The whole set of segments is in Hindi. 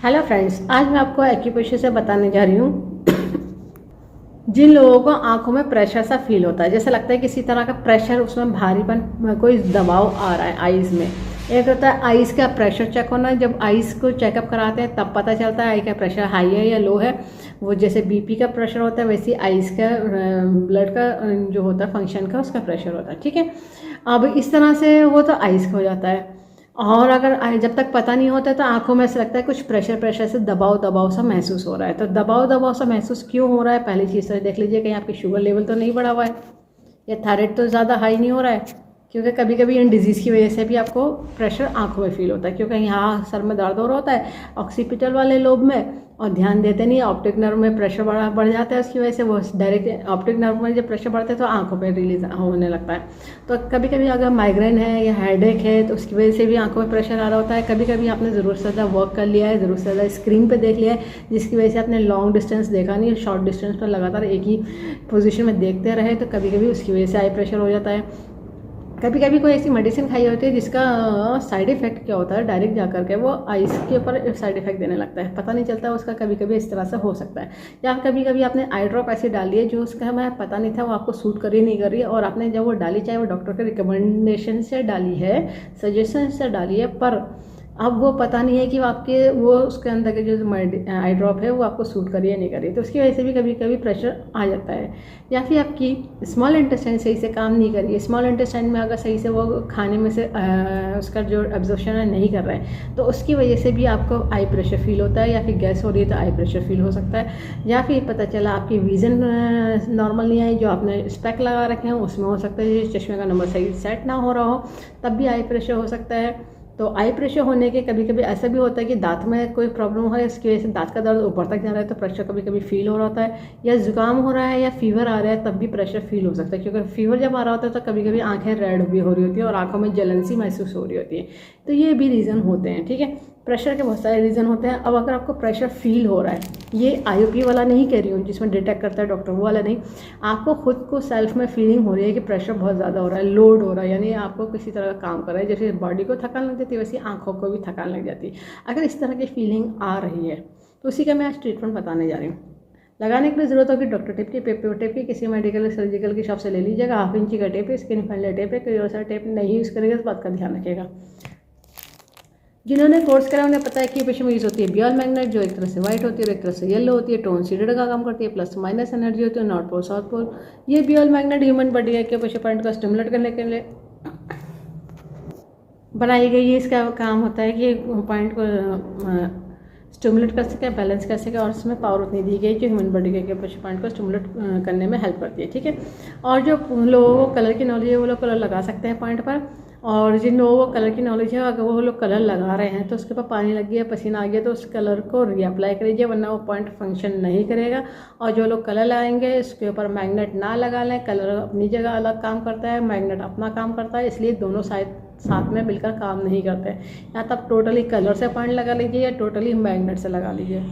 हेलो फ्रेंड्स, आज मैं आपको एक्यूप्रेशर से बताने जा रही हूँ जिन लोगों को आंखों में प्रेशर सा फील होता है, जैसे लगता है किसी तरह का प्रेशर, उसमें भारीपन, कोई दबाव आ रहा है आईज में। एक होता है आईज का प्रेशर चेक होना। जब आईज को चेकअप कराते हैं तब पता चलता है आई का प्रेशर हाई है या लो है। वो जैसे बीपी का प्रेशर होता है वैसे आईज का ब्लड का जो होता है फंक्शन का उसका प्रेशर होता है। ठीक है, अब इस तरह से वो तो आईज का हो जाता है। और अगर जब तक पता नहीं होता तो आंखों में ऐसा लगता है कुछ प्रेशर प्रेशर से दबाव दबाव सा महसूस हो रहा है। तो दबाव दबाव सा महसूस क्यों हो रहा है, पहली चीज़ तो देख लीजिए कहीं आपकी शुगर लेवल तो नहीं बढ़ा हुआ है या थायराइड तो ज़्यादा हाई नहीं हो रहा है। क्योंकि कभी कभी इन डिजीज़ की वजह से भी आपको प्रेशर आंखों में फील होता है, क्योंकि यहाँ सर में दर्द हो रहा होता है ऑक्सीपिटल वाले लोब में, और ध्यान देते नहीं, ऑप्टिक नर्व में प्रेशर बढ़ जाता है। उसकी वजह से वो डायरेक्ट ऑप्टिक नर्व में जब प्रेशर बढ़ता है तो आंखों पे रिलीज होने लगता है। तो कभी कभी अगर माइग्रेन है या हेडेक है तो उसकी वजह से भी आंखों में प्रेशर आ रहा होता है। कभी कभी आपने ज़रूरत से ज़्यादा वर्क कर लिया है, ज़रूरत से ज़्यादा स्क्रीन पे देख लिया है, जिसकी वजह से आपने लॉन्ग डिस्टेंस देखा नहीं, शॉर्ट डिस्टेंस पर लगातार एक ही पोजीशन में देखते रहे, तो कभी कभी उसकी वजह से आई प्रेशर हो जाता है। कभी कभी कोई ऐसी मेडिसिन खाई होती है जिसका साइड इफेक्ट क्या होता है, डायरेक्ट जा करके वो आइस के ऊपर साइड इफेक्ट देने लगता है, पता नहीं चलता उसका। कभी कभी इस तरह से हो सकता है। या कभी कभी आपने आई ड्रॉप ऐसी डाली है जो उसका हमें पता नहीं था वो आपको सूट कर रही नहीं कर रही है, और आपने जब वो डाली, चाहे वो डॉक्टर के रिकमेंडेशन से डाली है, सजेशन से डाली है, पर अब वो पता नहीं है कि वो उसके अंदर के जो आई ड्रॉप है वो आपको सूट करिए या नहीं करिए, तो उसकी वजह से भी कभी कभी प्रेशर आ जाता है। या फिर आपकी स्मॉल इंटेस्टाइन सही से काम नहीं करिए, स्मॉल इंटेस्टाइन में अगर सही से वो खाने में से उसका जो एब्जॉर्प्शन है नहीं कर रहा है, तो उसकी वजह से भी आपको आई प्रेशर फील होता है। या फिर गैस हो रही है तो आई प्रेशर फील हो सकता है। या फिर पता चला आपकी विजन नॉर्मल नहीं आई, जो आपने स्पेक लगा रखे हैं उसमें हो सकता है चश्मे का नंबर सही सेट ना हो रहा हो, तब भी आई प्रेशर हो सकता है। तो आई प्रेशर होने के कभी कभी ऐसा भी होता है कि दांत में कोई प्रॉब्लम है, इसकी वजह से दांत का दर्द ऊपर तक जा रहा है तो प्रेशर कभी कभी फील हो रहा होता है। या जुकाम हो रहा है या फीवर आ रहा है तब भी प्रेशर फील हो सकता है, क्योंकि फीवर जब आ रहा होता है तो कभी कभी आंखें रेड भी हो रही होती है और आंखों में जलन सी महसूस हो रही होती है। तो ये भी रीज़न होते हैं। ठीक है, प्रेशर के बहुत सारे रीज़न होते हैं। अब अगर आपको प्रेशर फील हो रहा है, ये आईओपी वाला नहीं कह रही हूँ जिसमें डिटेक्ट करता है डॉक्टर, वो वाला नहीं, आपको खुद को सेल्फ में फीलिंग हो रही है कि प्रेशर बहुत ज़्यादा हो रहा है, लोड हो रहा है, यानी आपको किसी तरह का काम कर रहा है, जैसे बॉडी को थकान लग जाती है वैसे आंखों को भी थकान लग जाती है। अगर इस तरह की फीलिंग आ रही है तो उसी का मैं आज ट्रीटमेंट बताने जा रही हूँ। लगाने की ज़रूरत होगी डॉक्टर टेप की, पेपर टेप की, किसी मेडिकल सर्जिकल की शॉप से ले लीजिएगा। 1/2 इंची का टेप है, स्किन फ्रेंडली टेप है, कोई और सा टेप नहीं यूज़ करेगा, इस बात का ध्यान रखिएगा। जिन्होंने कोर्स करा उन्हें पता है कि पेशे में यूज़ होती है बियल मैग्नेट, जो एक तरह से वाइट होती है और एक तरह से येलो होती है, टोन सीडेड का काम करती है, प्लस माइनस एनर्जी होती है, नॉर्थ पोल साउथ पोल। ये बियल मैग्नेट ह्यूमन बॉडी के पेशे पॉइंट को स्टिमुलेट करने के लिए बनाई गई है। इसका काम होता है कि पॉइंट को स्टिमुलेट कर सके, बैलेंस कर सके, और इसमें पावर उतनी दी गई जो ह्यूमन बॉडी के प्रेशर पॉइंट को स्टिमुलेट करने में हेल्प करती है। ठीक है, और जो लोगों को कलर की नॉलेज है वो लोग कलर लगा सकते हैं पॉइंट पर, और जिन लोगों को कलर की नॉलेज है अगर वो लोग कलर लगा रहे हैं तो उसके ऊपर पानी लग गया, पसीना आ गया, तो उस कलर को रीअप्लाई करिए, वरना वो पॉइंट फंक्शन नहीं करेगा। और जो लोग कलर लगाएंगे उसके ऊपर मैग्नेट ना लगा लें, कलर अपनी जगह अलग काम करता है, मैग्नेट अपना काम करता है, इसलिए दोनों साथ में मिलकर काम नहीं करते हैं। या तब टोटली कलर से पॉइंट लगा लीजिए या टोटली मैग्नेट से लगा लीजिए।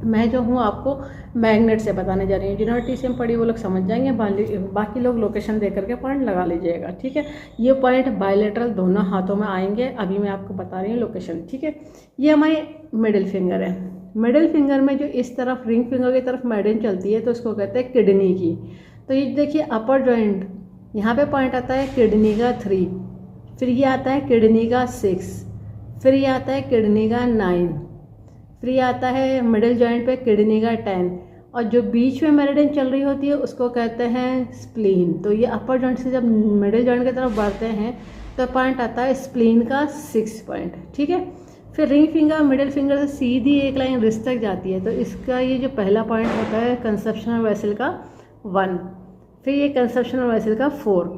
मैं जो हूँ आपको मैग्नेट से बताने जा रही हूँ। जिन्होंने टीसीएम पढ़ी वो लोग समझ जाएंगे, बाकी लोग लोकेशन दे करके पॉइंट लगा लीजिएगा। ठीक है, ये पॉइंट बायलेटरल दोनों हाथों में आएंगे। अभी मैं आपको बता रही हूँ लोकेशन। ठीक है, ये हमारी मिडिल फिंगर है। मिडिल फिंगर में जो इस तरफ रिंग फिंगर की तरफ मेडिन चलती है तो उसको कहते हैं किडनी की। तो ये देखिए अपर जॉइंट, यहाँ पे पॉइंट आता है किडनी का 3, फिर ये आता है किडनी का 6, फिर ये आता है किडनी का 9, फिर ये आता है मिडिल जॉइंट पे किडनी का 10, और जो बीच में मेरिडियन चल रही होती है उसको कहते हैं स्प्लीन। तो ये अपर जॉइंट से जब मिडिल जॉइंट की तरफ बढ़ते हैं तो पॉइंट आता है स्प्लीन का 6 पॉइंट। ठीक है, फिर रिंग फिंगर मिडिल फिंगर से सीधी एक लाइन रिस्ट तक जाती है, तो इसका ये जो पहला पॉइंट होता है कंसेप्शनल वेसल का 1, फिर ये कंसेप्शनल वेसल का 4।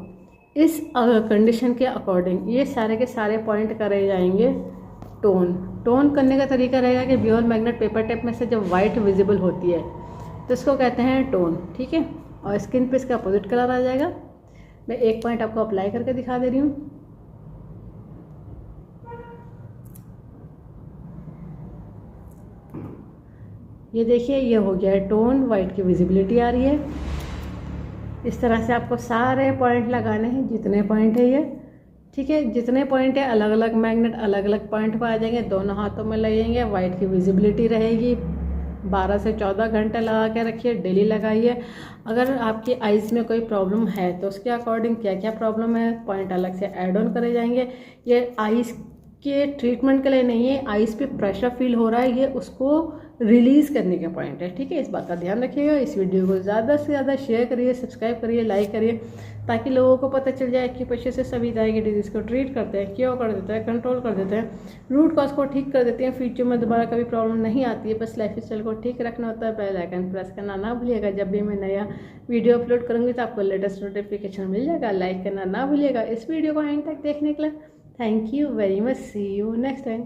इस कंडीशन के अकॉर्डिंग ये सारे के सारे पॉइंट करे जाएंगे टोन करने का तरीका रहेगा कि बियल मैग्नेट पेपर टेप में से जब वाइट विजिबल होती है तो इसको कहते हैं टोन। ठीक है, और स्किन पे इसका अपोजिट कलर आ जाएगा। मैं एक पॉइंट आपको अप्लाई करके दिखा दे रही हूँ। ये देखिए, ये हो गया है टोन, वाइट की विजिबिलिटी आ रही है। इस तरह से आपको सारे पॉइंट लगाने हैं, जितने पॉइंट है ये ठीक है, जितने पॉइंट है अलग अलग मैग्नेट अलग अलग पॉइंट पर आ जाएंगे, दोनों हाथों में लगेंगे, वाइट की विजिबिलिटी रहेगी। 12 से 14 घंटे लगा के रखिए, डेली लगाइए। अगर आपकी आइज़ में कोई प्रॉब्लम है तो उसके अकॉर्डिंग क्या क्या प्रॉब्लम है पॉइंट अलग से ऐड ऑन करे जाएंगे। ये आइज़ के ट्रीटमेंट के लिए नहीं है, आइज़ पे प्रेशर फील हो रहा है, ये उसको रिलीज़ करने का पॉइंट है। ठीक है, इस बात का ध्यान रखिएगा। इस वीडियो को ज़्यादा से ज़्यादा शेयर करिए, सब्सक्राइब करिए, लाइक करिए, ताकि लोगों को पता चल जाए कि पैसे से सभी तरह की डिजीज़ को ट्रीट करते हैं, क्योर कर देते हैं, कंट्रोल कर देते हैं, रूट कॉज को ठीक कर देते हैं, फ्यूचर में दोबारा कभी प्रॉब्लम नहीं आती है। बस लाइफ स्टाइल को ठीक रखना होता है। बेल आइकन प्रेस करना ना भूलिएगा। जब भी मैं नया वीडियो अपलोड करूँगी तो आपको लेटेस्ट नोटिफिकेशन मिल जाएगा। लाइक करना ना भूलिएगा। इस वीडियो को एंड तक देखने के लिए thank you very much. See you next time.